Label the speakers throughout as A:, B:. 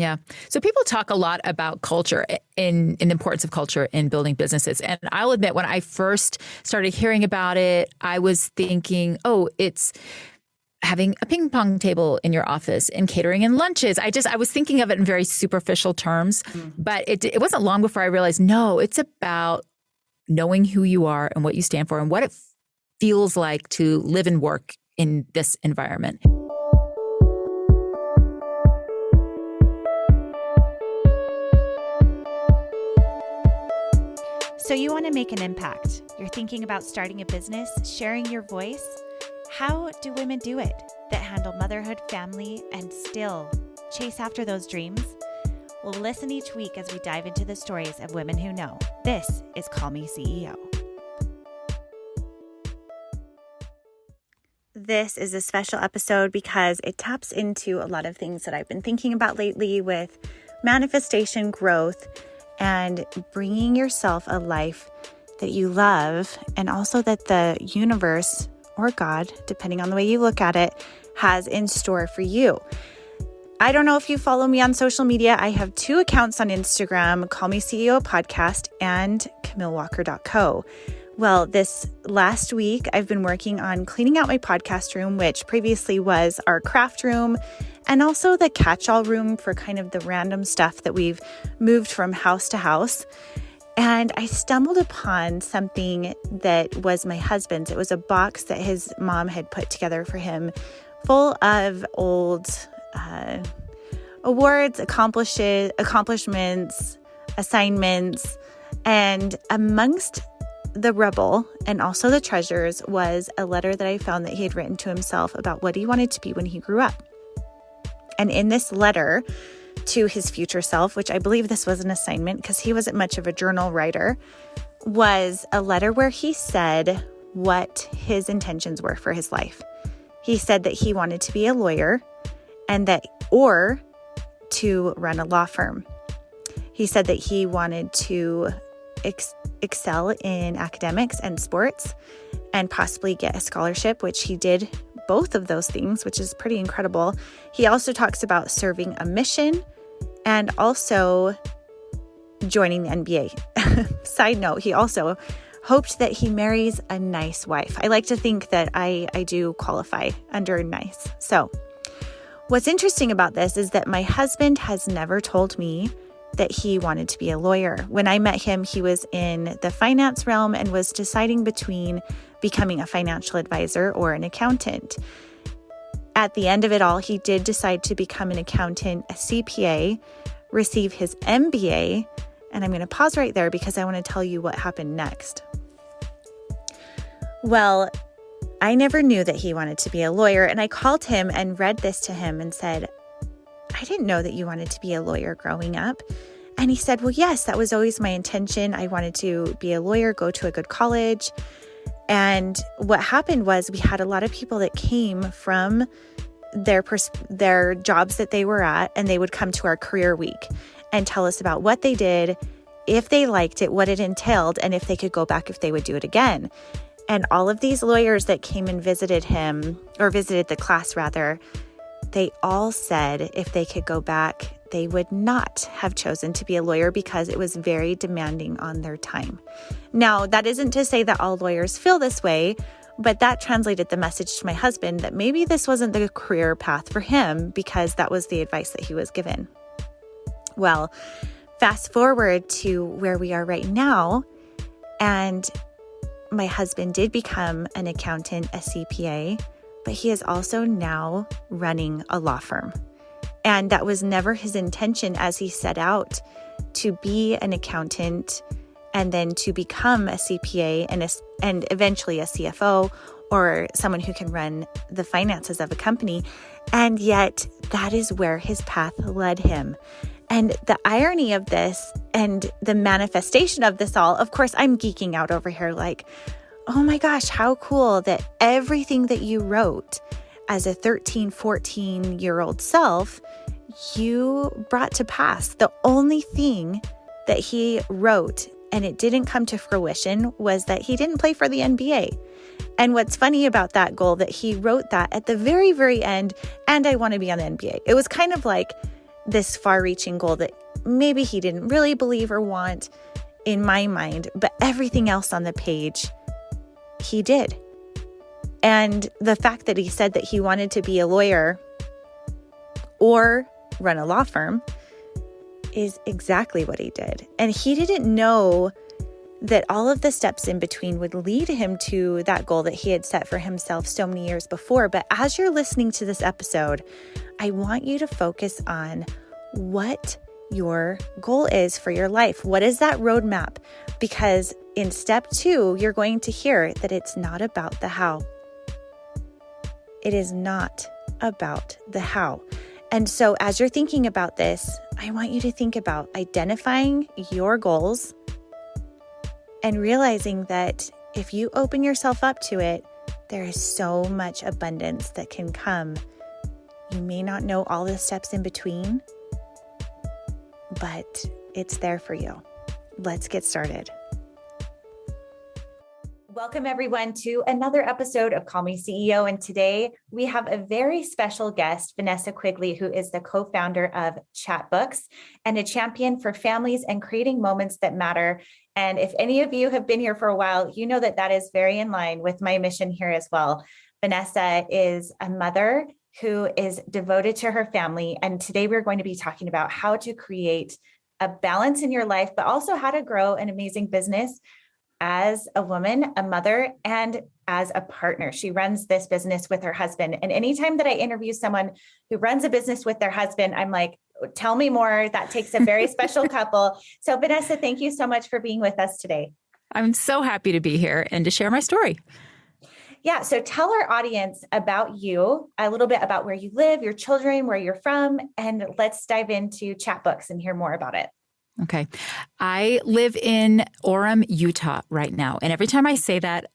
A: Yeah. So people talk a lot about culture in the importance of culture in building businesses. And I'll admit, when I first started hearing about it, I was thinking, oh, it's having a ping pong table in your office and catering and lunches. I was thinking of it in very superficial terms, but it wasn't long before I realized, no, it's about knowing who you are and what you stand for and what it feels like to live and work in this environment.
B: So you want to make an impact. You're thinking about starting a business, sharing your voice. How do women do it that handle motherhood, family, and still chase after those dreams? Well, listen each week as we dive into the stories of women who know. This is Call Me CEO. This is a special episode because it taps into a lot of things that I've been thinking about lately with manifestation, growth, and bringing yourself a life that you love, and also that the universe or God, depending on the way you look at it, has in store for you. I don't know if you follow me on social media. I have 2 accounts on Instagram, Call Me CEO Podcast and CamilleWalker.co. Well, this last week, I've been working on cleaning out my podcast room, which previously was our craft room, and also the catch-all room for kind of the random stuff that we've moved from house to house. And I stumbled upon something that was my husband's. It was a box that his mom had put together for him, full of old awards, accomplishments, assignments, and amongst the rubble and also the treasures was a letter that I found that he had written to himself about what he wanted to be when he grew up. And in this letter to his future self, which I believe this was an assignment because he wasn't much of a journal writer, was a letter where he said what his intentions were for his life. He said that he wanted to be a lawyer or to run a law firm. He said that he wanted to excel in academics and sports and possibly get a scholarship, which he did both of those things, which is pretty incredible. He also talks about serving a mission and also joining the NBA. Side note, he also hoped that he marries a nice wife. I like to think that I do qualify under nice. So what's interesting about this is that my husband has never told me that he wanted to be a lawyer. When I met him, he was in the finance realm and was deciding between becoming a financial advisor or an accountant. At the end of it all, he did decide to become an accountant, a CPA, receive his MBA, and I'm going to pause right there because I want to tell you what happened next. Well, I never knew that he wanted to be a lawyer, and I called him and read this to him and said, I didn't know that you wanted to be a lawyer growing up. And he said, well, yes, that was always my intention. I wanted to be a lawyer, go to a good college. And what happened was we had a lot of people that came from their jobs that they were at, and they would come to our career week and tell us about what they did, if they liked it, what it entailed, and if they could go back, if they would do it again. And all of these lawyers that came and visited him, or visited the class rather, they all said if they could go back, they would not have chosen to be a lawyer because it was very demanding on their time. Now, that isn't to say that all lawyers feel this way, but that translated the message to my husband that maybe this wasn't the career path for him because that was the advice that he was given. Well, fast forward to where we are right now, and my husband did become an accountant, a CPA, but he is also now running a law firm. And that was never his intention as he set out to be an accountant and then to become a CPA and eventually a CFO or someone who can run the finances of a company. And yet that is where his path led him. And the irony of this and the manifestation of this all, of course, I'm geeking out over here like, oh my gosh, how cool that everything that you wrote as a 13, 14-year-old self, you brought to pass. The only thing that he wrote, and it didn't come to fruition, was that he didn't play for the NBA. And what's funny about that goal, that he wrote that at the very, very end, and I want to be on the NBA. It was kind of like this far-reaching goal that maybe he didn't really believe or want in my mind, but everything else on the page, he did. And the fact that he said that he wanted to be a lawyer or run a law firm is exactly what he did. And he didn't know that all of the steps in between would lead him to that goal that he had set for himself so many years before. But as you're listening to this episode, I want you to focus on what your goal is for your life. What is that roadmap? Because in step 2, you're going to hear that it's not about the how. It is not about the how. And so as you're thinking about this, I want you to think about identifying your goals and realizing that if you open yourself up to it, there is so much abundance that can come. You may not know all the steps in between, but it's there for you. Let's get started. Welcome everyone to another episode of Call Me CEO. And today we have a very special guest, Vanessa Quigley, who is the co-founder of Chatbooks and a champion for families and creating moments that matter. And if any of you have been here for a while, you know that that is very in line with my mission here as well. Vanessa is a mother who is devoted to her family. And today we're going to be talking about how to create a balance in your life, but also how to grow an amazing business as a woman, a mother, and as a partner. She runs this business with her husband. And anytime that I interview someone who runs a business with their husband, I'm like, tell me more. That takes a very special couple. So Vanessa, thank you so much for being with us today.
A: I'm so happy to be here and to share my story.
B: Yeah. So tell our audience about you, a little bit about where you live, your children, where you're from, and let's dive into Chatbooks and hear more about it.
A: Okay. I live in Orem, Utah right now. And every time I say that,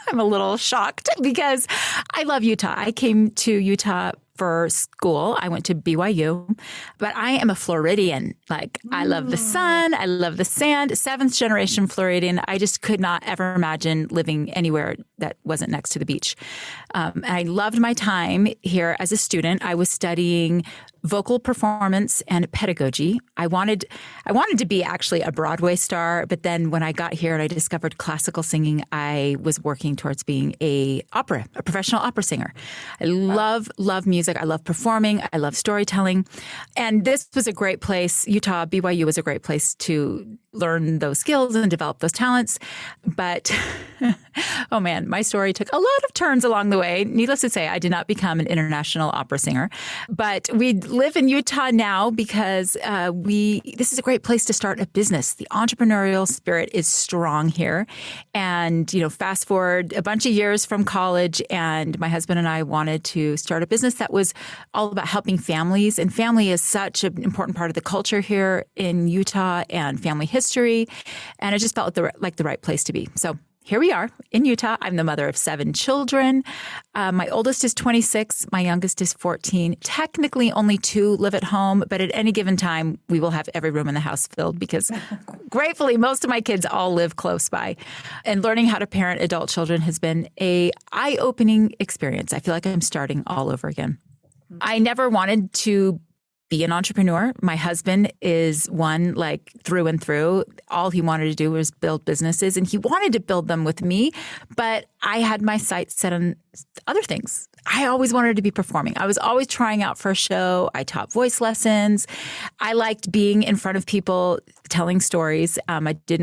A: I'm a little shocked because I love Utah. I came to Utah for school. I went to BYU, but I am a Floridian. I love the sun. I love the sand. 7th generation Floridian. I just could not ever imagine living anywhere that wasn't next to the beach. And I loved my time here as a student. I was studying vocal performance and pedagogy. I wanted to be actually a Broadway star, but then when I got here and I discovered classical singing, I was working towards being a professional opera singer. I love music. I love performing. I love storytelling. And this was a great place. Utah, BYU was a great place to learn those skills and develop those talents. But, oh man, my story took a lot of turns along the way. Needless to say, I did not become an international opera singer. But we live in Utah now because this is a great place to start a business. The entrepreneurial spirit is strong here. And, fast forward a bunch of years from college, and my husband and I wanted to start a business that was all about helping families. And family is such an important part of the culture here in Utah and family history. And it just felt like the right place to be. So here we are in Utah. I'm the mother of 7 children. My oldest is 26. My youngest is 14. Technically, only 2 live at home, but at any given time, we will have every room in the house filled because gratefully, most of my kids all live close by. And learning how to parent adult children has been an eye-opening experience. I feel like I'm starting all over again. I never wanted to be an entrepreneur. My husband is one through and through. All he wanted to do was build businesses, and he wanted to build them with me, but I had my sights set on other things. I always wanted to be performing. I was always trying out for a show. I taught voice lessons. I liked being in front of people telling stories. I did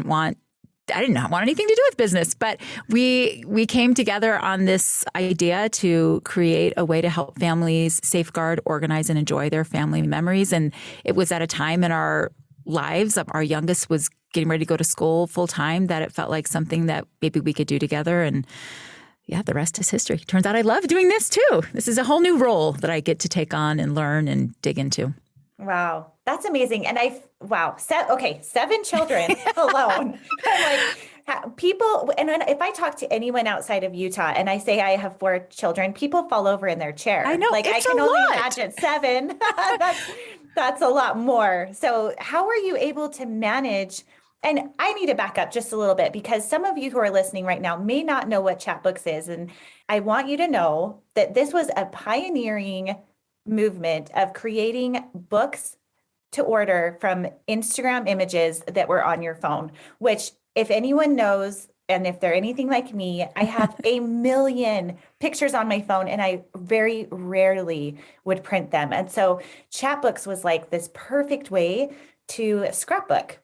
A: not want anything to do with business, but we came together on this idea to create a way to help families safeguard, organize, and enjoy their family memories. And it was at a time in our lives, our youngest was getting ready to go to school full time, that it felt like something that maybe we could do together. And yeah, the rest is history. Turns out I love doing this too. This is a whole new role that I get to take on and learn and dig into.
B: Wow. That's amazing. And 7 children alone. I'm like, people, and if I talk to anyone outside of Utah and I say I have 4 children, people fall over in their chair.
A: I know.
B: I can only imagine 7. That's a lot more. So how are you able to manage? And I need to back up just a little bit because some of you who are listening right now may not know what Chatbooks is. And I want you to know that this was a pioneering movement of creating books to order from Instagram images that were on your phone, which if anyone knows, and if they're anything like me, I have a million pictures on my phone and I very rarely would print them. And so Chatbooks was like this perfect way to scrapbook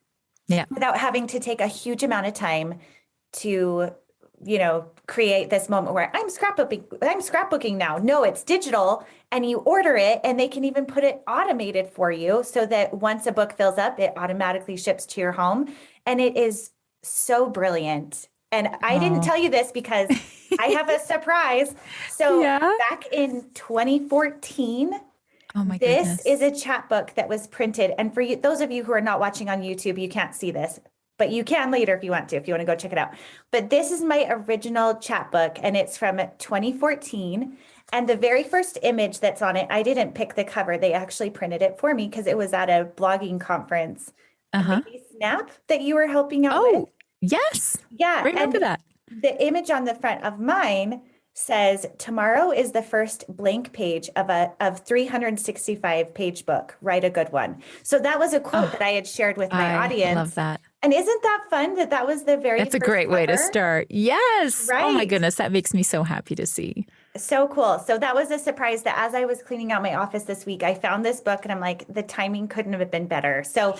B: without having to take a huge amount of time to, create this moment where I'm scrapbooking now. No, it's digital and you order it and they can even put it automated for you so that once a book fills up, it automatically ships to your home. And it is so brilliant. And I didn't tell you this because I have a surprise. So back in 2014, this is a chapbook that was printed. And for you, those of you who are not watching on YouTube, you can't see this, but you can later if you want to go check it out. But this is my original chapbook and it's from 2014. And the very first image that's on it, I didn't pick the cover. They actually printed it for me because it was at a blogging conference. Maybe Snap that you were helping out with.
A: Yes.
B: Yeah.
A: Remember that.
B: The image on the front of mine says, tomorrow is the first blank page of 365 page book. Write a good one. So that was a quote that I had shared with my audience.
A: I love that.
B: And isn't that fun that was the very
A: That's a great way to start. Yes.
B: Right.
A: Oh my goodness. That makes me so happy to see.
B: So cool. So that was a surprise that as I was cleaning out my office this week, I found this book and I'm like, the timing couldn't have been better. So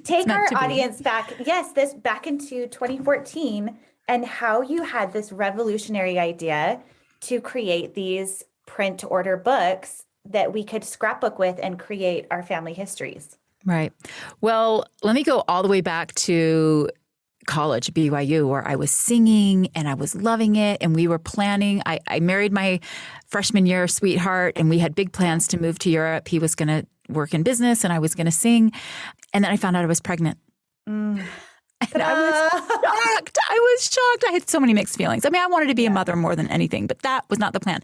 B: take our audience back. Yes, this back into 2014 and how you had this revolutionary idea to create these print order books that we could scrapbook with and create our family histories.
A: Right. Well, let me go all the way back to college, BYU, where I was singing and I was loving it. And we were planning. I married my freshman year sweetheart and we had big plans to move to Europe. He was going to work in business and I was going to sing. And then I found out I was pregnant. And I was shocked. I had so many mixed feelings. I mean, I wanted to be a mother more than anything, but that was not the plan.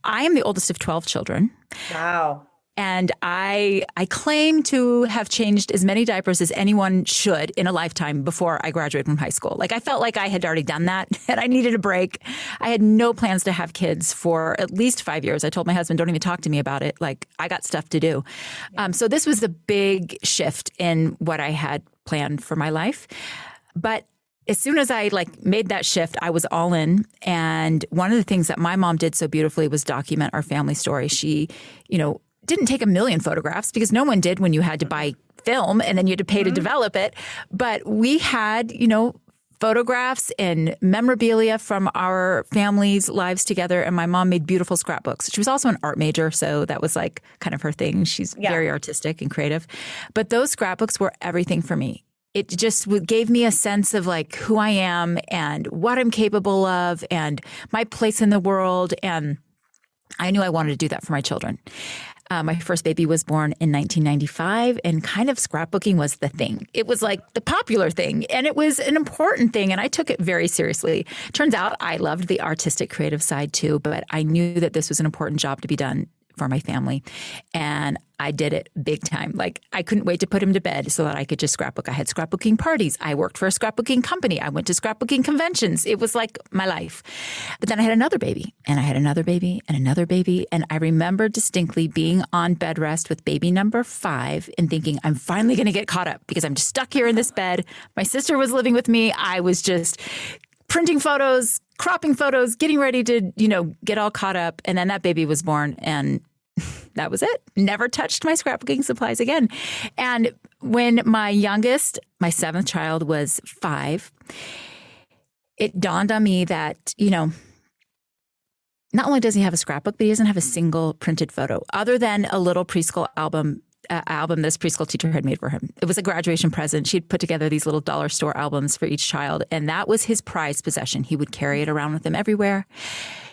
A: I am the oldest of 12 children.
B: Wow.
A: And I claim to have changed as many diapers as anyone should in a lifetime before I graduated from high school. Like I felt like I had already done that and I needed a break. I had no plans to have kids for at least 5 years. I told my husband, don't even talk to me about it. Like I got stuff to do. So this was the big shift in what I had planned for my life. But as soon as I made that shift, I was all in. And one of the things that my mom did so beautifully was document our family story. She, didn't take a million photographs because no one did when you had to buy film and then you had to pay to develop it. But we had, photographs and memorabilia from our family's lives together. And my mom made beautiful scrapbooks. She was also an art major, so that was kind of her thing. She's very artistic and creative. But those scrapbooks were everything for me. It just gave me a sense of who I am and what I'm capable of and my place in the world. And I knew I wanted to do that for my children. My first baby was born in 1995 and kind of scrapbooking was the thing. It was the popular thing and it was an important thing and I took it very seriously. Turns out I loved the artistic creative side too, but I knew that this was an important job to be done for my family. And I did it big time. I couldn't wait to put him to bed so that I could just scrapbook. I had scrapbooking parties. I worked for a scrapbooking company. I went to scrapbooking conventions. It was my life. But then I had another baby and I had another baby and another baby. And I remember distinctly being on bed rest with baby number 5 and thinking, I'm finally going to get caught up because I'm just stuck here in this bed. My sister was living with me. I was just printing photos, cropping photos, getting ready to, get all caught up. And then that baby was born and that was it. Never touched my scrapbooking supplies again. And when my youngest, my 7th child was 5, it dawned on me that, not only does he have a scrapbook, but he doesn't have a single printed photo other than a little preschool album this preschool teacher had made for him. It was a graduation present. She'd put together these little dollar store albums for each child. And that was his prized possession. He would carry it around with him everywhere.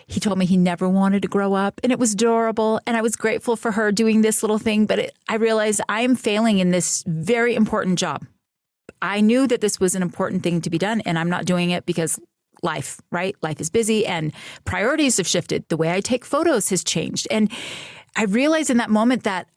A: He told me he never wanted to grow up and it was adorable. And I was grateful for her doing this little thing. But I realized I am failing in this very important job. I knew that this was an important thing to be done and I'm not doing it because life, right? Life is busy and priorities have shifted. The way I take photos has changed. And I realized in that moment that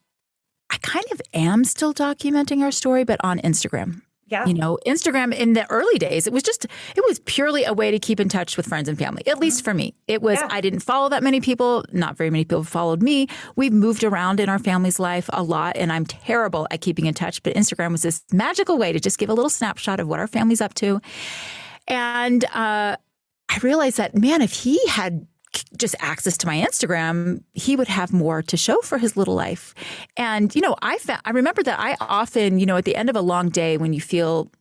A: I kind of am still documenting our story, but on Instagram.
B: Yeah.
A: Instagram in the early days, it was purely a way to keep in touch with friends and family, at least for me. It was, I didn't follow that many people. Not very many people followed me. We've moved around in our family's life a lot, and I'm terrible at keeping in touch. But Instagram was this magical way to just give a little snapshot of what our family's up to. And I realized that, man, if he had just access to my Instagram, he would have more to show for his little life. And, I remember that I often, at the end of a long day when you feel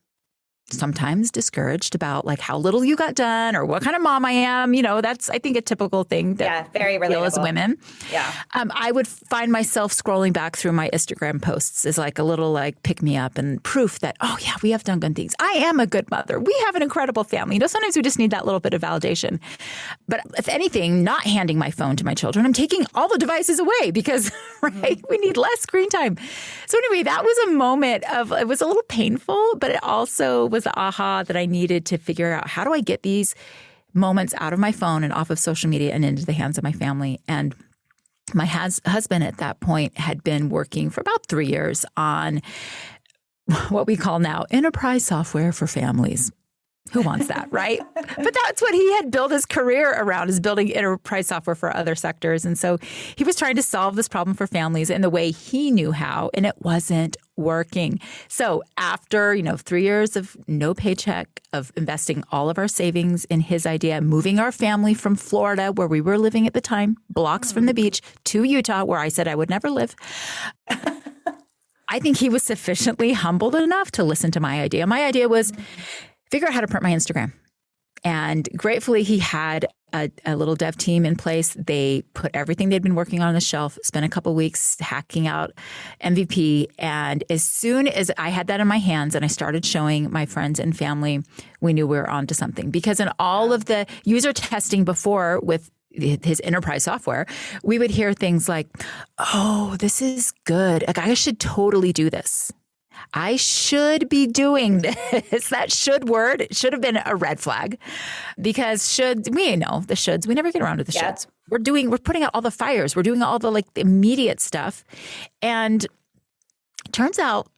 A: sometimes discouraged about like how little you got done or what kind of mom I am, that's, I think, a typical thing that
B: very
A: we feel as women.
B: Yeah.
A: I would find myself scrolling back through my Instagram posts as like a little like pick me up and proof that, oh yeah, we have done good things. I am a good mother. We have an incredible family. Sometimes we just need that little bit of validation. But if anything, not handing my phone to my children, I'm taking all the devices away because, we need less screen time. So anyway, that was a moment it was a little painful, but it also was the aha that I needed to figure out, how do I get these moments out of my phone and off of social media and into the hands of my family? And my husband at that point had been working for about 3 years on what we call now enterprise software for families. Who wants that, right? But that's what he had built his career around, is building enterprise software for other sectors. And so he was trying to solve this problem for families in the way he knew how, and it wasn't working. So after, 3 years of no paycheck, of investing all of our savings in his idea, moving our family from Florida, where we were living at the time, blocks from the beach, to Utah, where I said I would never live. I think he was sufficiently humbled enough to listen to my idea. My idea was figure out how to print my Instagram. And gratefully, he had a little dev team in place. They put everything they'd been working on the shelf, spent a couple of weeks hacking out MVP. And as soon as I had that in my hands and I started showing my friends and family, we knew we were onto something. Because in all of the user testing before with his enterprise software, we would hear things like, oh, this is good. Like, I should totally do this. I should be doing this. That should word, it should have been a red flag, because we know the shoulds. We never get around to the shoulds. We're putting out all the fires. We're doing all the the immediate stuff. And it turns out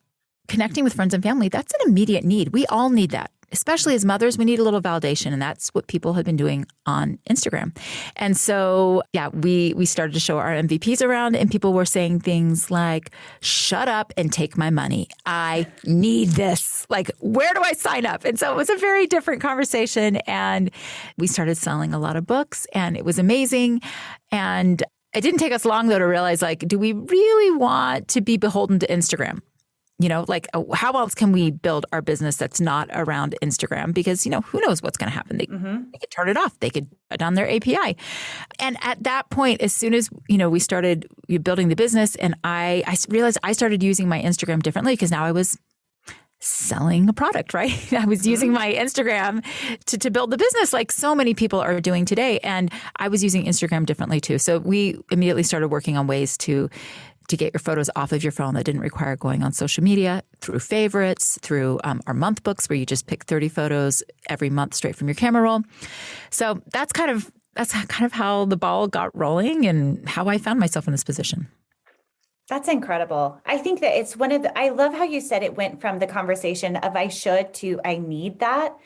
A: connecting with friends and family, that's an immediate need. We all need that. Especially as mothers, we need a little validation. And that's what people have been doing on Instagram. And so, we started to show our MVPs around, and people were saying things like, shut up and take my money. I need this. Like, where do I sign up? And so it was a very different conversation. And we started selling a lot of books, and it was amazing. And it didn't take us long, though, to realize, do we really want to be beholden to Instagram? How else can we build our business that's not around Instagram? Because, who knows what's going to happen? They could turn it off. They could shut down their API. And at that point, as soon as, we started building the business, and I realized I started using my Instagram differently, because now I was selling a product, right? I was using my Instagram to build the business like so many people are doing today. And I was using Instagram differently too. So we immediately started working on ways to get your photos off of your phone that didn't require going on social media, through favorites, through our month books, where you just pick 30 photos every month straight from your camera roll. So that's kind of how the ball got rolling and how I found myself in this position.
B: That's incredible. I think that it's I love how you said it went from the conversation of I should to I need that.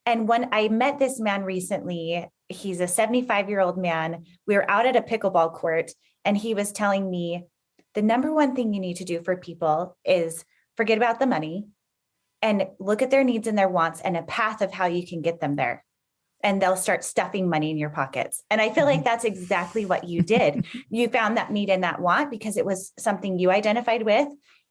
B: And when I met this man recently, he's a 75-year-old man. We were out at a pickleball court, and he was telling me, the number one thing you need to do for people is forget about the money and look at their needs and their wants and a path of how you can get them there. And they'll start stuffing money in your pockets. And I feel like that's exactly what you did. You found that need and that want because it was something you identified with.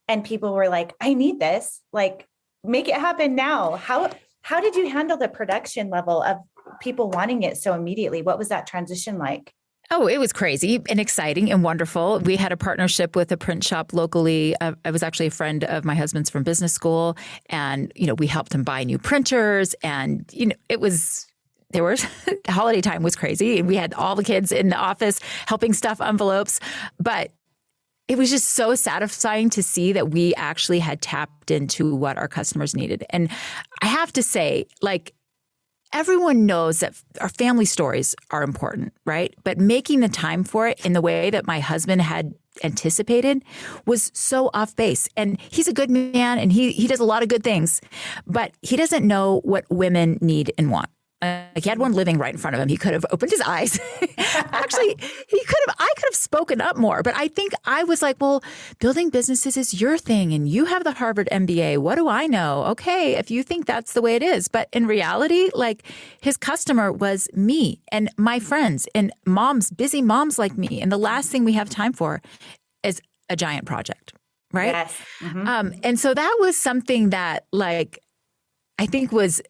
B: And people were like, I need this, make it happen now. How did you handle the production level of people wanting it so immediately? What was that transition like?
A: Oh, it was crazy and exciting and wonderful. We had a partnership with a print shop locally. I was actually a friend of my husband's from business school, and, we helped him buy new printers, and, the holiday time was crazy, and we had all the kids in the office helping stuff envelopes, but it was just so satisfying to see that we actually had tapped into what our customers needed. And I have to say, everyone knows that our family stories are important, right? But making the time for it in the way that my husband had anticipated was so off base. And he's a good man and he does a lot of good things, but he doesn't know what women need and want. Like he had one living right in front of him. He could have opened his eyes. Actually, I could have spoken up more, but I think I was like, well, building businesses is your thing and you have the Harvard MBA. What do I know? Okay, if you think that's the way it is. But in reality, like his customer was me and my friends and moms, busy moms like me. And the last thing we have time for is a giant project, right?
B: Yes. Mm-hmm.
A: And so that was something that like, I think was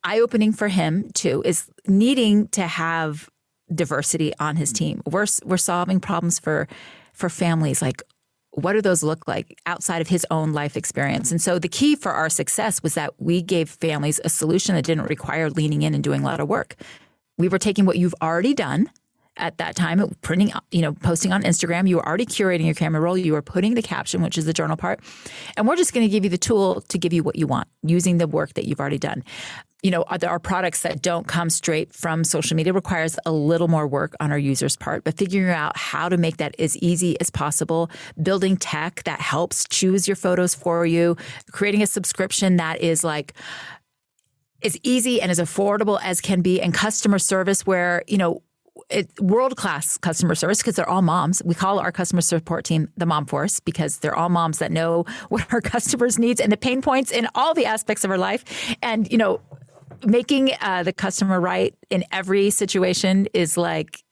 A: eye-opening for him too, is needing to have diversity on his team. We're solving problems for families. Like, what do those look like outside of his own life experience? And so the key for our success was that we gave families a solution that didn't require leaning in and doing a lot of work. We were taking what you've already done at that time, printing, posting on Instagram. You were already curating your camera roll. You were putting the caption, which is the journal part. And we're just going to give you the tool to give you what you want using the work that you've already done. There are products that don't come straight from social media, requires a little more work on our users' part, but figuring out how to make that as easy as possible, building tech that helps choose your photos for you, creating a subscription that is like as easy and as affordable as can be, and customer service where, world-class customer service because they're all moms. We call our customer support team the Mom Force because they're all moms that know what our customers' needs and the pain points in all the aspects of our life. And, making the customer right in every situation is like,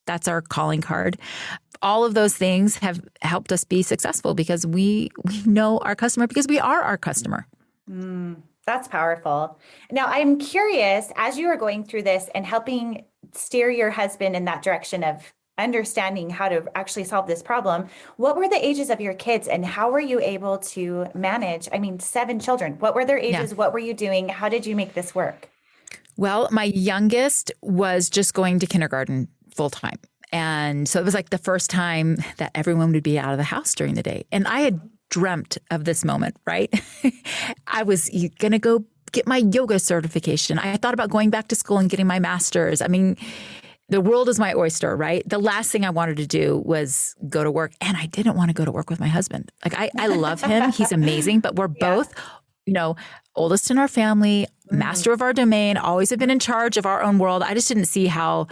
A: that's our calling card. All of those things have helped us be successful because we know our customer because we are our customer.
B: That's powerful. Now, I'm curious, as you were going through this and helping steer your husband in that direction of understanding how to actually solve this problem, what were the ages of your kids and how were you able to manage? 7 children. What were their ages? Yeah. What were you doing? How did you make this work?
A: Well, my youngest was just going to kindergarten full time. And so it was like the first time that everyone would be out of the house during the day. And I had dreamt of this moment, right? I was going to go get my yoga certification. I thought about going back to school and getting my master's. The world is my oyster, right? The last thing I wanted to do was go to work. And I didn't want to go to work with my husband. Like I love him. He's amazing. But we're both, oldest in our family, master of our domain, always have been in charge of our own world. I just didn't see how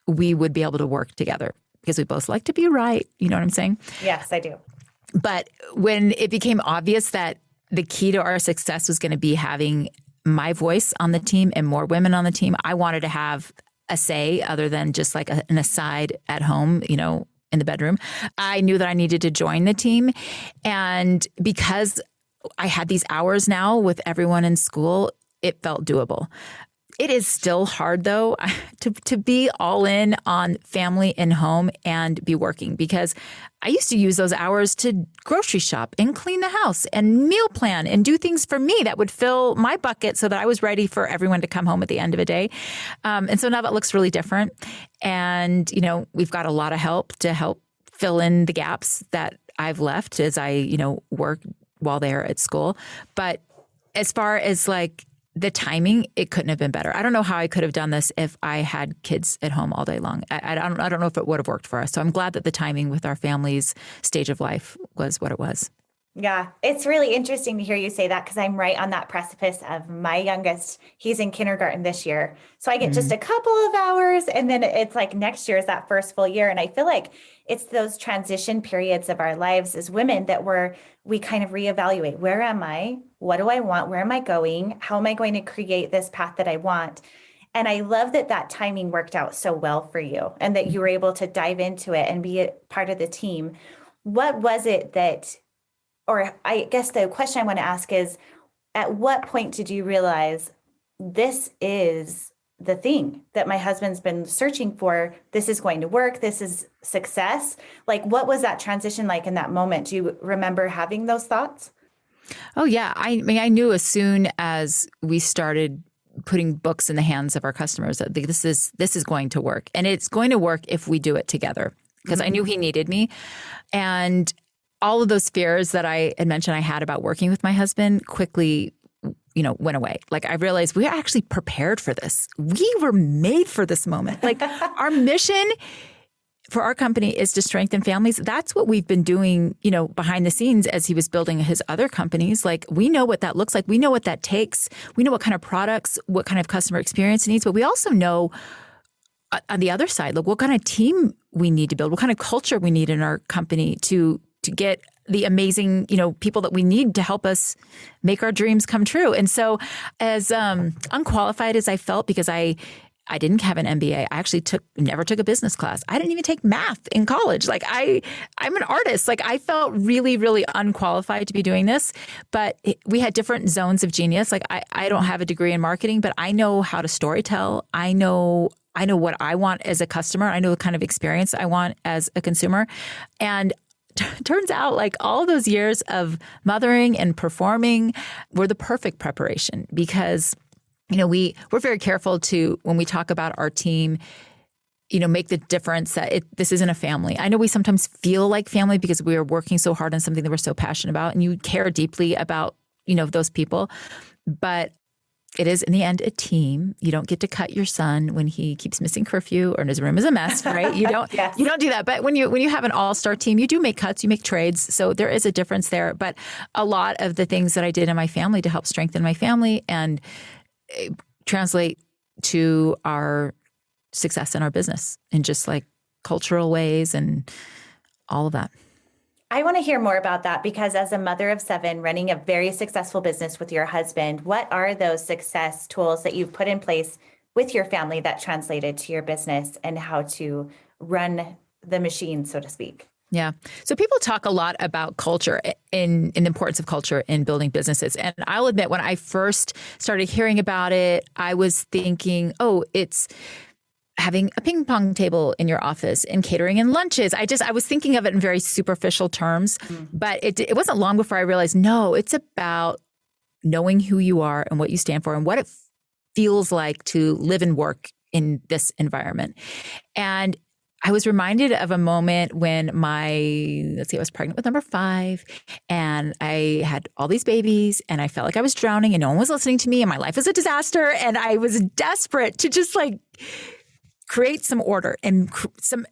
A: we would be able to work together because we both like to be right. You know what I'm saying?
B: Yes, I do.
A: But when it became obvious that the key to our success was going to be having my voice on the team and more women on the team, I wanted to have a say other than just like an aside at home, in the bedroom. I knew that I needed to join the team. And because I had these hours now with everyone in school, it felt doable. It is still hard, though, to be all in on family and home and be working because I used to use those hours to grocery shop and clean the house and meal plan and do things for me that would fill my bucket so that I was ready for everyone to come home at the end of a day. And so now that looks really different. And, we've got a lot of help to help fill in the gaps that I've left as I, work while they're at school. But as far as like the timing, it couldn't have been better. I don't know how I could have done this if I had kids at home all day long. I don't know if it would have worked for us. So I'm glad that the timing with our family's stage of life was what it was.
B: Yeah, it's really interesting to hear you say that because I'm right on that precipice of my youngest. He's in kindergarten this year. So I get just a couple of hours and then it's like next year is that first full year. And I feel like it's those transition periods of our lives as women that we kind of reevaluate. Where am I? What do I want? Where am I going? How am I going to create this path that I want? And I love that timing worked out so well for you and that you were able to dive into it and be a part of the team. What was it or I guess the question I want to ask is, at what point did you realize this is the thing that my husband's been searching for? This is going to work. This is success. Like, what was that transition like in that moment? Do you remember having those thoughts?
A: Oh, yeah. I knew as soon as we started putting books in the hands of our customers that this is going to work. And it's going to work if we do it together because I knew he needed me. And all of those fears that I had mentioned I had about working with my husband quickly, went away. Like I realized we are actually prepared for this. We were made for this moment. Like our mission for our company is to strengthen families. That's what we've been doing, behind the scenes as he was building his other companies. Like, we know what that looks like. We know what that takes. We know what kind of products, what kind of customer experience it needs, but we also know on the other side, like, what kind of team we need to build, what kind of culture we need in our company to get the amazing, people that we need to help us make our dreams come true. And so as unqualified as I felt, because I didn't have an MBA. I actually never took a business class. I didn't even take math in college. Like, I'm an artist. Like, I felt really, really unqualified to be doing this, but we had different zones of genius. Like, I don't have a degree in marketing, but I know how to storytell. I know what I want as a customer. I know the kind of experience I want as a consumer. And turns out, like, all those years of mothering and performing were the perfect preparation, because we're very careful to, when we talk about our team, make the difference that this isn't a family. I know we sometimes feel like family because we are working so hard on something that we're so passionate about, and you care deeply about, those people. But it is, in the end, a team. You don't get to cut your son when he keeps missing curfew or his room is a mess, right? You don't.
B: Yes.
A: You don't do that. But when you have an all-star team, you do make cuts, you make trades. So there is a difference there. But a lot of the things that I did in my family to help strengthen my family and translate to our success in our business in just like cultural ways and all of that.
B: I want to hear more about that, because as a mother of 7 running a very successful business with your husband, what are those success tools that you've put in place with your family that translated to your business and how to run the machine, so to speak?
A: Yeah. So people talk a lot about culture in the importance of culture in building businesses. And I'll admit, when I first started hearing about it, I was thinking, oh, it's having a ping pong table in your office and catering and lunches. I was thinking of it in very superficial terms, but it wasn't long before I realized, no, it's about knowing who you are and what you stand for and what it feels like to live and work in this environment. And I was reminded of a moment when I was pregnant with number 5, and I had all these babies, and I felt like I was drowning and no one was listening to me, and my life was a disaster. And I was desperate to just like create some order and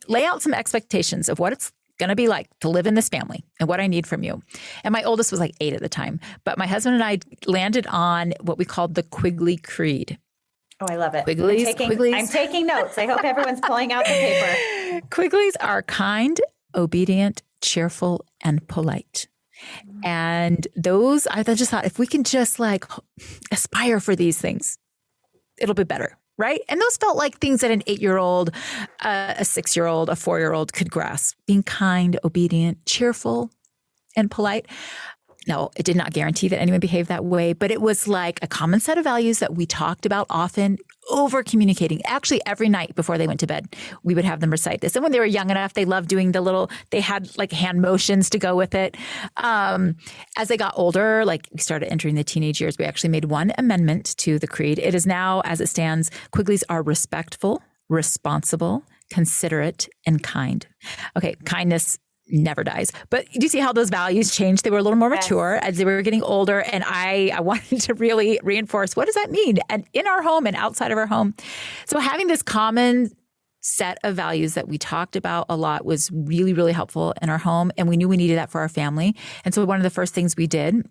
A: lay out some expectations of what it's going to be like to live in this family and what I need from you. And my oldest was like 8 at the time, but my husband and I landed on what we called the Quigley Creed.
B: Oh, I love it.
A: Quigley's.
B: I'm taking notes. I hope everyone's pulling out the paper.
A: Quigley's are kind, obedient, cheerful, and polite. And those, I just thought, if we can just like aspire for these things, it'll be better, right? And those felt like things that an 8-year-old, a 6-year-old, a 4-year-old could grasp. Being kind, obedient, cheerful, and polite. No, it did not guarantee that anyone behaved that way, but it was like a common set of values that we talked about often, over-communicating. Actually, every night before they went to bed, we would have them recite this. And when they were young enough, they loved doing they had like hand motions to go with it. As they got older, like we started entering the teenage years, we actually made one amendment to the creed. It is now, as it stands, Quigley's are respectful, responsible, considerate, and kind. Okay, kindness never dies. But do you see how those values changed? They were a little more mature as they were getting older. And I wanted to really reinforce, what does that mean? And in our home and outside of our home. So having this common set of values that we talked about a lot was really, really helpful in our home. And we knew we needed that for our family. And so one of the first things we did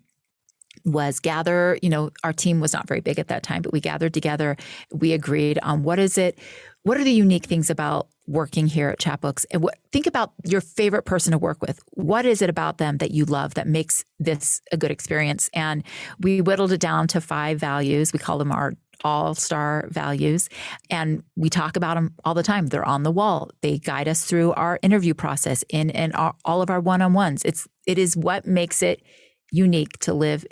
A: was gather, our team was not very big at that time, but we gathered together. We agreed on what are the unique things about working here at Chatbooks? And think about your favorite person to work with. What is it about them that you love that makes this a good experience? And we whittled it down to 5 values. We call them our all-star values. And we talk about them all the time. They're on the wall. They guide us through our interview process and all of our one-on-ones. It is what makes it unique to live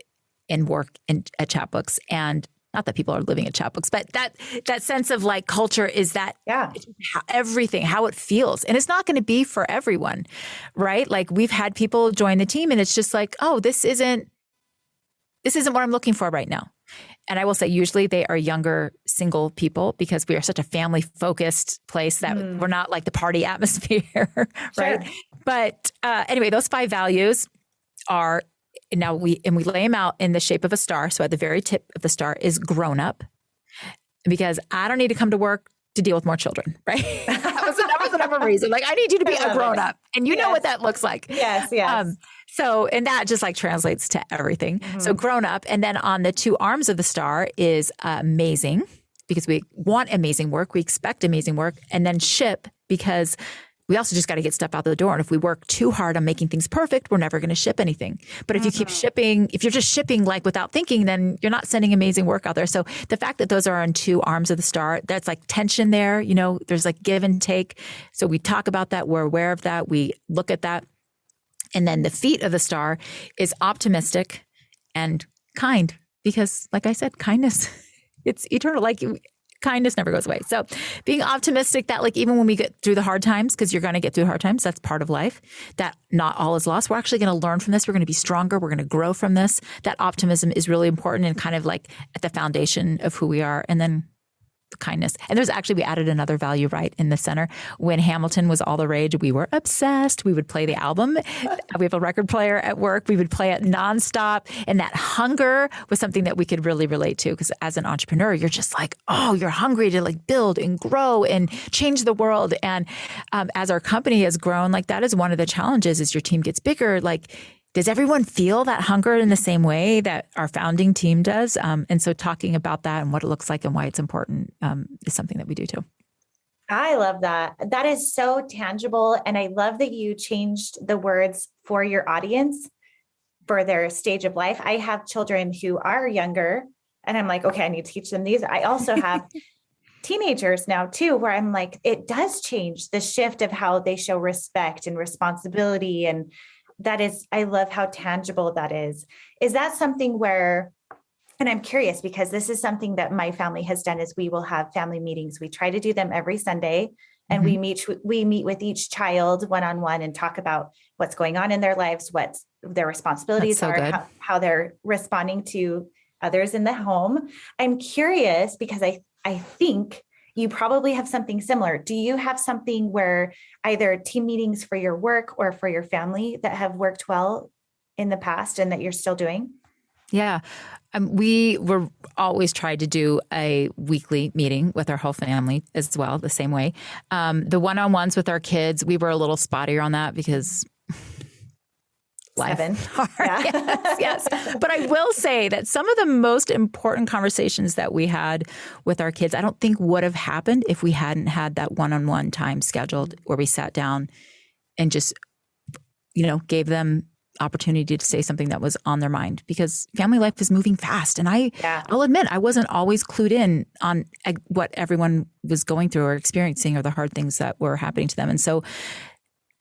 A: and work at Chatbooks. And not that people are living at Chatbooks, but that sense of like culture is that everything, how it feels. And it's not going to be for everyone, right? Like we've had people join the team and it's just like, oh, this isn't what I'm looking for right now. And I will say usually they are younger single people because we are such a family focused place that we're not like the party atmosphere, right? Sure. But anyway, those 5 values are now we lay them out in the shape of a star. So at the very tip of the star is grown up, because I don't need to come to work to deal with more children, right? that was whatever reason. Like, I need you to be a grown up, and you know what that looks like.
B: Yes.
A: So, and that just like translates to everything.
B: Mm-hmm.
A: So grown up. And then on the two arms of the star is amazing, because we want amazing work. We expect amazing work. And then ship, because we also just got to get stuff out the door. And if we work too hard on making things perfect, we're never going to ship anything. But if you keep shipping, if you're just shipping like without thinking, then you're not sending amazing work out there. So the fact that those are on two arms of the star, that's like tension there. You know, there's like give and take. So we talk about that. We're aware of that. We look at that. And then the feet of the star is optimistic and kind, because like I said, kindness, it's eternal. Like kindness never goes away. So being optimistic that like even when we get through the hard times, because you're going to get through hard times, that's part of life, that not all is lost. We're actually going to learn from this. We're going to be stronger. We're going to grow from this. That optimism is really important and kind of like at the foundation of who we are. And then kindness. And there's actually, we added another value right in the center. When Hamilton was all the rage, we were obsessed. We would play the album. We have a record player at work. We would play it nonstop. And that hunger was something that we could really relate to, because as an entrepreneur, you're just like, oh, you're hungry to like build and grow and change the world. And as our company has grown, like that is one of the challenges as your team gets bigger. Like, does everyone feel that hunger in the same way that our founding team does? And so talking about that and what it looks like and why it's important is something that we do too.
B: I love that. That is so tangible. And I love that you changed the words for your audience for their stage of life. I have children who are younger, and I'm like, okay, I need to teach them these. I also have teenagers now too, where I'm like, it does change the shift of how they show respect and responsibility. And that is, I love how tangible that is. Is that something where, and I'm curious because this is something that my family has done, is we will have family meetings. We try to do them every Sunday, and we meet with each child one-on-one and talk about what's going on in their lives, what their responsibilities are, how they're responding to others in the home. I'm curious because I think you probably have something similar. Do you have something where either team meetings for your work or for your family that have worked well in the past and that you're still doing?
A: Yeah. We were always tried to do a weekly meeting with our whole family as well, the same way. The one-on-ones with our kids, we were a little spottier on that because life.
B: 7.
A: Yeah. yes. But I will say that some of the most important conversations that we had with our kids, I don't think would have happened if we hadn't had that one-on-one time scheduled where we sat down and just, gave them opportunity to say something that was on their mind, because family life is moving fast. And I'll admit, I wasn't always clued in on what everyone was going through or experiencing or the hard things that were happening to them. And so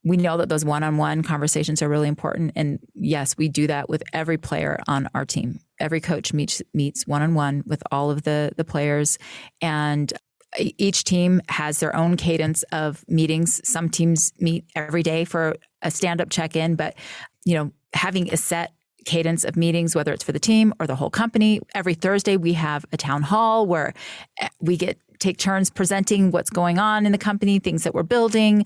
A: we know that those one-on-one conversations are really important. And yes, we do that with every player on our team. Every coach meets one-on-one with all of the players. And each team has their own cadence of meetings. Some teams meet every day for a stand-up check-in, but having a set cadence of meetings, whether it's for the team or the whole company. Every Thursday, we have a town hall where we take turns presenting what's going on in the company, things that we're building,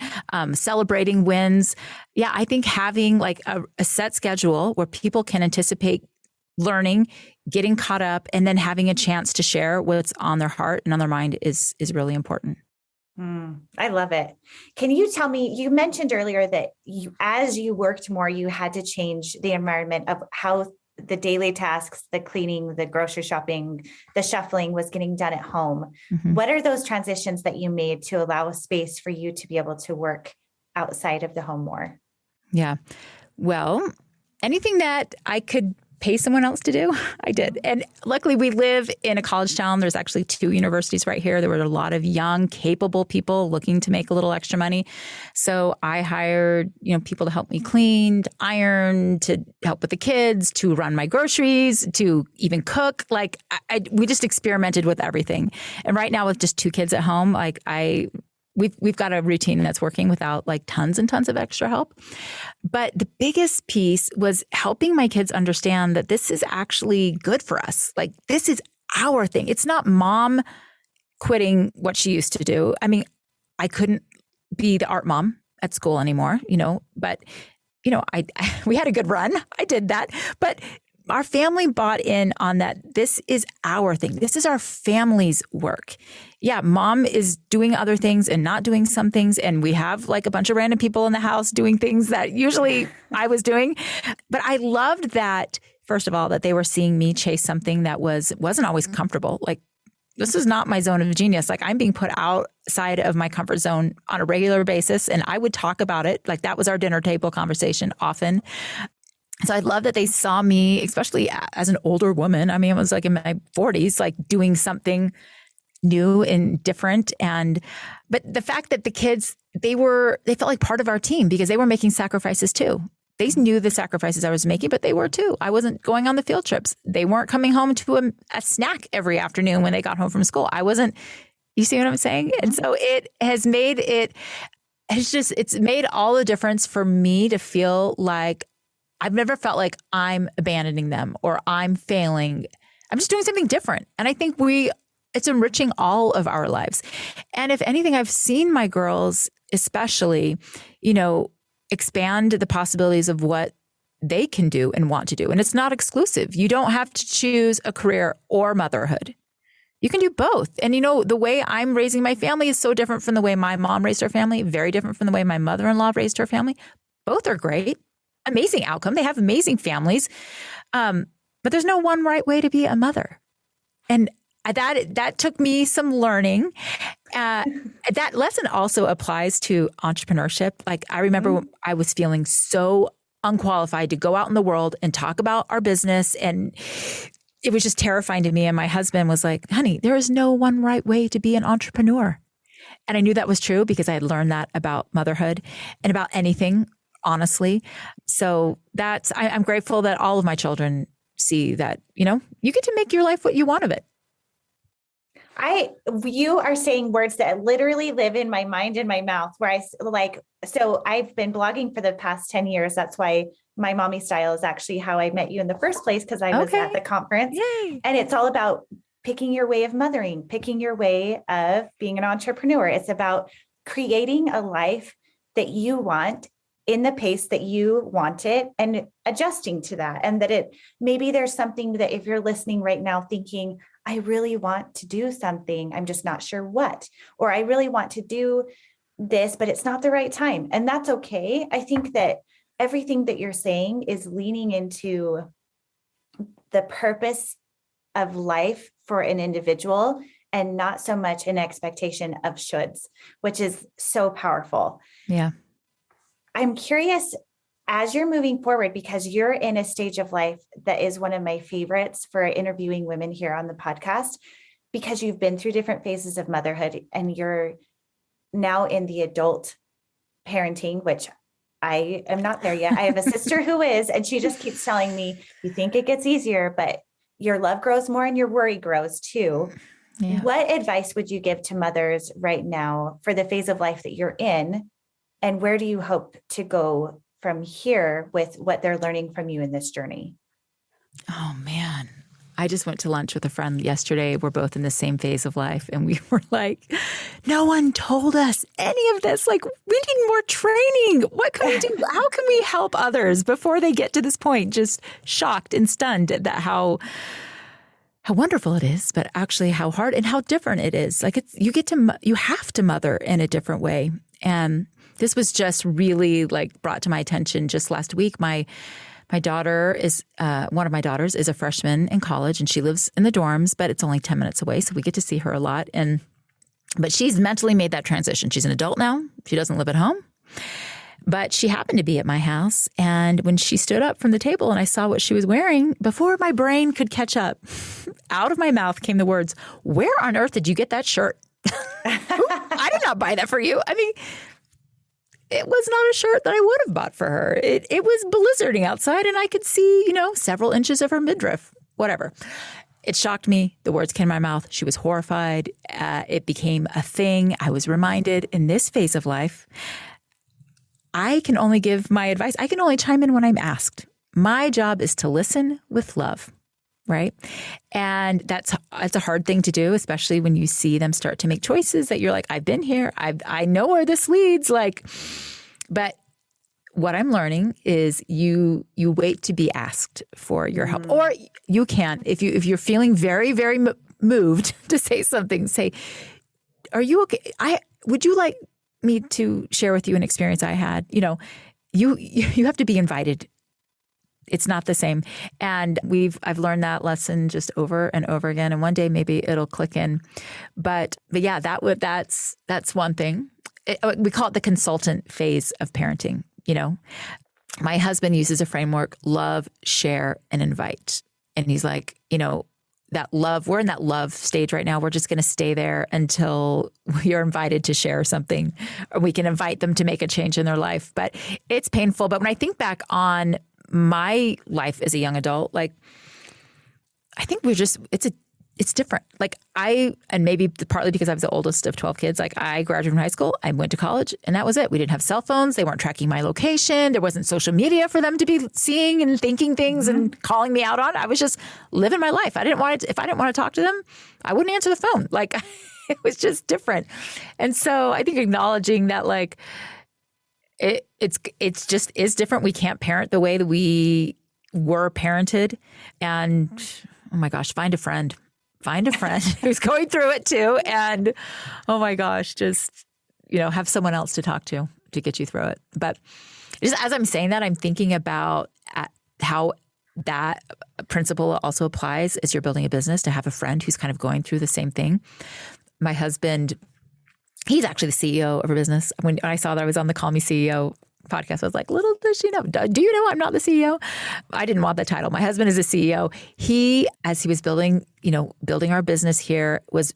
A: celebrating wins. Yeah, I think having like a set schedule where people can anticipate learning, getting caught up, and then having a chance to share what's on their heart and on their mind is really important.
B: I love it. Can you tell me, you mentioned earlier that as you worked more, you had to change the environment of how the daily tasks, the cleaning, the grocery shopping, the shuffling was getting done at home. Mm-hmm. What are those transitions that you made to allow a space for you to be able to work outside of the home more? Yeah.
A: Well, anything that I could pay someone else to do, I did. And luckily we live in a college town. There's actually 2 universities right here. There were a lot of young, capable people looking to make a little extra money. So I hired, people to help me clean, to iron, to help with the kids, to run my groceries, to even cook. Like we just experimented with everything. And right now with just 2 kids at home, like We've got a routine that's working without like tons and tons of extra help. But the biggest piece was helping my kids understand that this is actually good for us. Like this is our thing. It's not mom quitting what she used to do. I mean, I couldn't be the art mom at school anymore, but we had a good run. I did that. But our family bought in on that. This is our thing. This is our family's work. Yeah, mom is doing other things and not doing some things. And we have like a bunch of random people in the house doing things that usually I was doing. But I loved that, first of all, that they were seeing me chase something that wasn't always comfortable. Like, this is not my zone of genius. Like, I'm being put outside of my comfort zone on a regular basis. And I would talk about it. Like, that was our dinner table conversation often. So I love that they saw me, especially as an older woman. I mean, I was like in my 40s, like doing something new and different. But the fact that the kids, they felt like part of our team because they were making sacrifices too. They knew the sacrifices I was making, but they were too. I wasn't going on the field trips. They weren't coming home to a snack every afternoon when they got home from school. I wasn't, you see what I'm saying? And so it's made all the difference for me to feel like I've never felt like I'm abandoning them or I'm failing. I'm just doing something different. And I think it's enriching all of our lives. And if anything, I've seen my girls, especially, expand the possibilities of what they can do and want to do. And it's not exclusive. You don't have to choose a career or motherhood. You can do both. And the way I'm raising my family is so different from the way my mom raised her family, very different from the way my mother-in-law raised her family. Both are great. Amazing outcome. They have amazing families. But there's no one right way to be a mother. And that took me some learning. That lesson also applies to entrepreneurship. Like, I remember when I was feeling so unqualified to go out in the world and talk about our business. And it was just terrifying to me. And my husband was like, honey, there is no one right way to be an entrepreneur. And I knew that was true because I had learned that about motherhood and about anything, honestly. So I'm grateful that all of my children see that, you get to make your life what you want of it.
B: You are saying words that literally live in my mind and my mouth so I've been blogging for the past 10 years. That's why My Mommy Style is actually how I met you in the first place, because I was at the conference. Yay. And it's all about picking your way of mothering, picking your way of being an entrepreneur. It's about creating a life that you want in the pace that you want it and adjusting to that. And that maybe there's something that if you're listening right now thinking, I really want to do something, I'm just not sure what, or I really want to do this, but it's not the right time. And that's okay. I think that everything that you're saying is leaning into the purpose of life for an individual and not so much an expectation of shoulds, which is so powerful.
A: Yeah.
B: I'm curious, as you're moving forward, because you're in a stage of life that is one of my favorites for interviewing women here on the podcast, because you've been through different phases of motherhood and you're now in the adult parenting, which I am not there yet. I have a sister who is, and she just keeps telling me, you think it gets easier, but your love grows more and your worry grows too. Yeah. What advice would you give to mothers right now for the phase of life that you're in? And where do you hope to go from here with what they're learning from you in this journey?
A: Oh, man. I just went to lunch with a friend yesterday. We're both in the same phase of life. And we were like, no one told us any of this. Like, we need more training. What can we do? How can we help others before they get to this point? Just shocked and stunned at that, how wonderful it is, but actually how hard and how different it is. Like, you have to mother in a different way. And this was just really brought to my attention just last week. My daughter is, one of my daughters is a freshman in college, and she lives in the dorms, but it's only 10 minutes away. So we get to see her a lot. But she's mentally made that transition. She's an adult now. She doesn't live at home, but she happened to be at my house. And when she stood up from the table and I saw what she was wearing, before my brain could catch up, out of my mouth came the words, "Where on earth did you get that shirt?" I did not buy that for you. I mean, it was not a shirt that I would have bought for her. It was blizzarding outside and I could see, several inches of her midriff, whatever. It shocked me. The words came to my mouth. She was horrified. It became a thing. I was reminded in this phase of life, I can only give my advice. I can only chime in when I'm asked. My job is to listen with love. Right. And it's a hard thing to do, especially when you see them start to make choices that you're like, I've been here. I know where this leads. But what I'm learning is you wait to be asked for your help, or you can, if you're feeling very, very moved to say something, say, are you okay? Would you like me to share with you an experience I had? You have to be invited. It's not the same. And I've learned that lesson just over and over again. And one day maybe it'll click in. But yeah, that's one thing. We call it the consultant phase of parenting. My husband uses a framework: love, share, and invite. And he's like, that love, we're in that love stage right now. We're just going to stay there until we are invited to share something, or we can invite them to make a change in their life. But it's painful. But when I think back on my life as a young adult, I think it's different. And maybe partly because I was the oldest of 12 kids, I graduated from high school, I went to college, and that was it. We didn't have cell phones. They weren't tracking my location. There wasn't social media for them to be seeing and thinking things and calling me out on. I was just living my life. If I didn't want to talk to them, I wouldn't answer the phone. It was just different. And so I think acknowledging that, it's just is different. We can't parent the way that we were parented. And oh my gosh, find a friend who's going through it too. And oh my gosh, just, have someone else to talk to get you through it. But just as I'm saying that, I'm thinking about how that principle also applies as you're building a business, to have a friend who's kind of going through the same thing. My husband, he's actually the CEO of a business. When I saw that I was on the Call Me CEO podcast, I was like, little does she know. Do you know I'm not the CEO? I didn't want that title. My husband is the CEO. As he was building our business here, was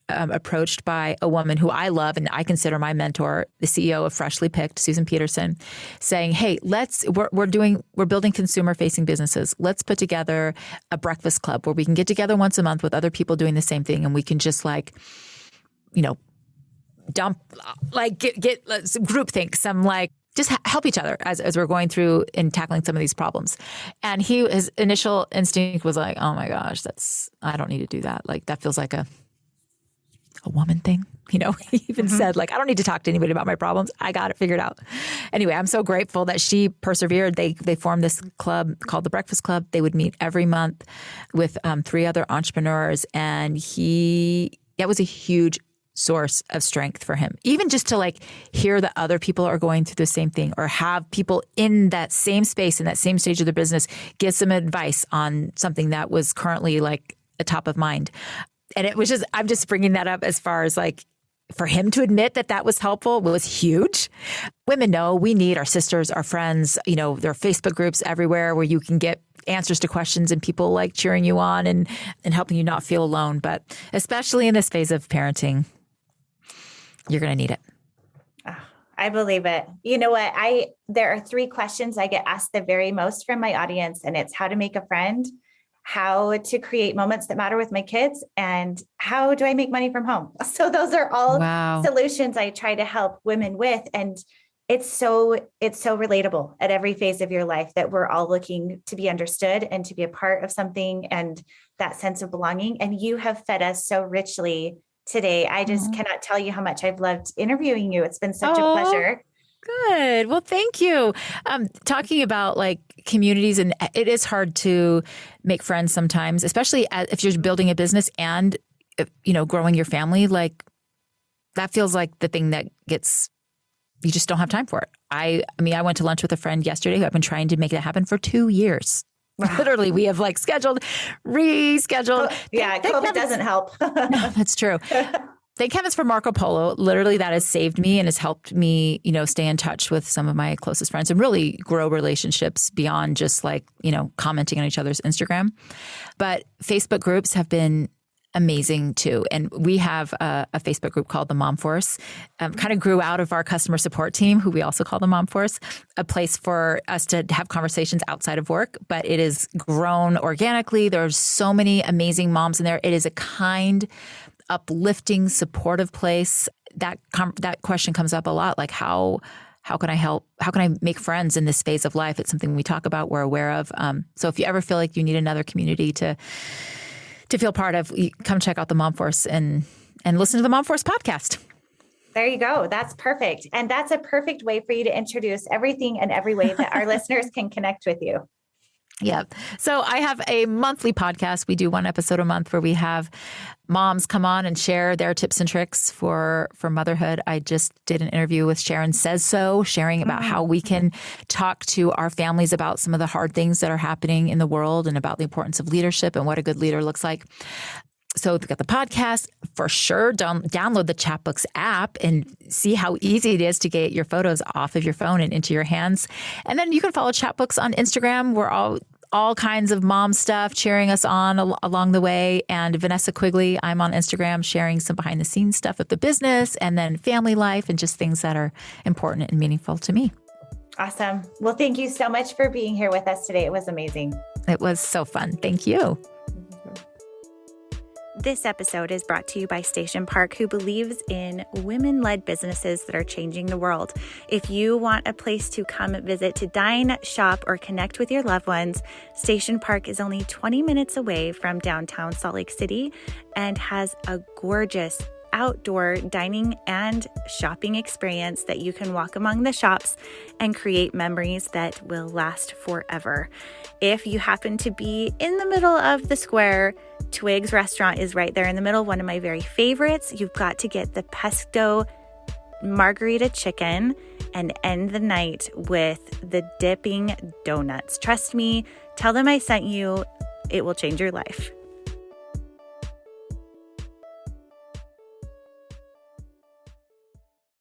A: approached by a woman who I love and I consider my mentor, the CEO of Freshly Picked, Susan Peterson, saying, hey, we're building consumer facing businesses. Let's put together a breakfast club where we can get together once a month with other people doing the same thing. And we can just dump, get groupthink, just help each other as we're going through and tackling some of these problems. And his initial instinct was like, oh my gosh, I don't need to do that. That feels like a woman thing. He even said, I don't need to talk to anybody about my problems. I got it figured out. Anyway, I'm so grateful that she persevered. They formed this club called the Breakfast Club. They would meet every month with 3 other entrepreneurs. And that was a huge source of strength for him, even just to hear that other people are going through the same thing, or have people in that same space, in that same stage of their business, give some advice on something that was currently a top of mind. And it was just, I'm just bringing that up as far as for him to admit that was helpful was huge. Women know we need our sisters, our friends. There are Facebook groups everywhere where you can get answers to questions and people cheering you on and helping you not feel alone. But especially in this phase of parenting, you're going to need it.
B: Oh, I believe it. You know what? There are 3 questions I get asked the very most from my audience, and it's how to make a friend, how to create moments that matter with my kids, and how do I make money from home? So those are all solutions I try to help women with. And it's so relatable at every phase of your life, that we're all looking to be understood and to be a part of something, and that sense of belonging. And you have fed us so richly today. I just cannot tell you how much I've loved interviewing you. It's been such a pleasure.
A: Good. Well, thank you. Talking about communities, and it is hard to make friends sometimes, especially if you're building a business and, growing your family. That feels like the thing that you just don't have time for it. I went to lunch with a friend yesterday who I've been trying to make that happen for 2 years. Wow. Literally, we have scheduled, rescheduled.
B: Oh, yeah, COVID doesn't help.
A: No, that's true. Thank heavens for Marco Polo. Literally, that has saved me and has helped me, stay in touch with some of my closest friends and really grow relationships beyond just commenting on each other's Instagram. But Facebook groups have been amazing too. And we have a Facebook group called the Mom Force, kind of grew out of our customer support team, who we also call the Mom Force, a place for us to have conversations outside of work, but it has grown organically. There's so many amazing moms in there. It is a kind, uplifting, supportive place. That question comes up a lot. How can I help? How can I make friends in this phase of life? It's something we talk about, we're aware of. So if you ever feel like you need another community to feel part of, come check out the Mom Force and listen to the Mom Force podcast.
B: There you go. That's perfect. And that's a perfect way for you to introduce everything and every way that our listeners can connect with you.
A: Yeah. So I have a monthly podcast. We do one episode a month where we have moms come on and share their tips and tricks for motherhood. I just did an interview with Sharon Says So, sharing about how we can talk to our families about some of the hard things that are happening in the world and about the importance of leadership and what a good leader looks like. So we've got the podcast. For sure, download the Chatbooks app and see how easy it is to get your photos off of your phone and into your hands. And then you can follow Chatbooks on Instagram. We're all kinds of mom stuff, cheering us on along the way. And Vanessa Quigley, I'm on Instagram sharing some behind the scenes stuff of the business and then family life and just things that are important and meaningful to me.
B: Awesome. Well, thank you so much for being here with us today. It was amazing.
A: It was so fun. Thank you.
B: This episode is brought to you by Station Park, who believes in women-led businesses that are changing the world. If you want a place to come visit, to dine, shop, or connect with your loved ones, Station Park is only 20 minutes away from downtown Salt Lake City and has a gorgeous outdoor dining and shopping experience that you can walk among the shops and create memories that will last forever. If you happen to be in the middle of the square, Twig's restaurant is right there in the middle, one of my very favorites. You've got to get the pesto margarita chicken and end the night with the dipping donuts. Trust me, tell them I sent you. It will change your life.